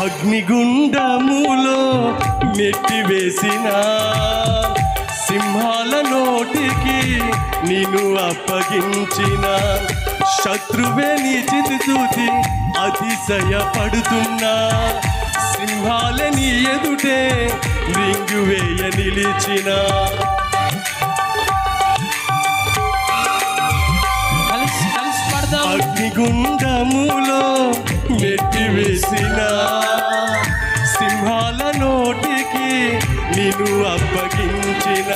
అగ్నిగుండములో నెట్టివేసిన సింహాల నోటికి నిన్ను అప్పగించిన శత్రువే నీ చితి చూసి అతిశయపడుతున్నా సింహాల నీ ఎదుటే రింగువేయ నిలిచిన అగ్నిగుండములో నెట్టివేసిన సింహాల నోటికి నిన్ను అప్పగించిన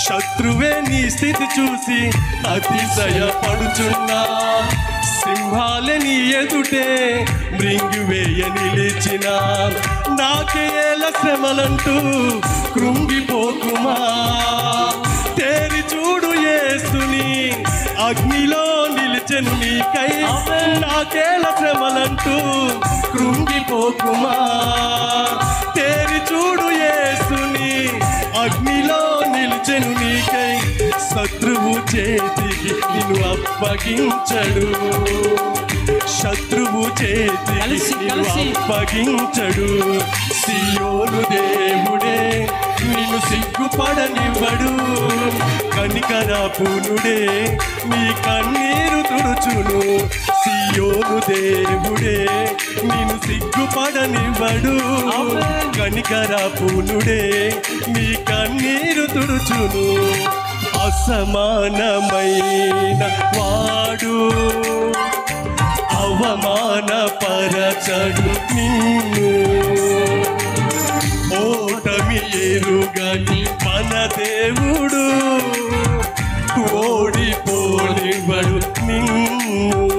శత్రువే నీ స్థితి చూసి అతిశయపడుచున్నా సింహాల నీ ఎదుటే మృంగివేయ నిలిచిన నాకేల శ్రమలంటూ కృంగిపోకుమా తేరి చూడు యేసుని అగ్నిలో నిలిచెను నీకై నాకేల శ్రమలంటూ కృంగిపోకుమా తేరి చూడు యేసుని అగ్నిలో నిలిచెను నీకై శత్రువు చేతికి నిన్ను అప్పగించడు శత్రువు చేతికి నిన్ను అప్పగించడు సియోను దేవుడే నిన్ను సిగ్గుపడనివ్వడు కనికరపునుడే నీ కన్నీరు తుడుచును సియోను దేవుడే నిన్ను సిగ్గుపడనివ్వడు కనికరపునుడే నీ కన్నీరు తుడుచును అసమానమైన వాడు అవమానపరచడు నిన్ను ఓటమి ఎరుగని మన దేవుడు ఓడిపోనివ్వడు నిన్ను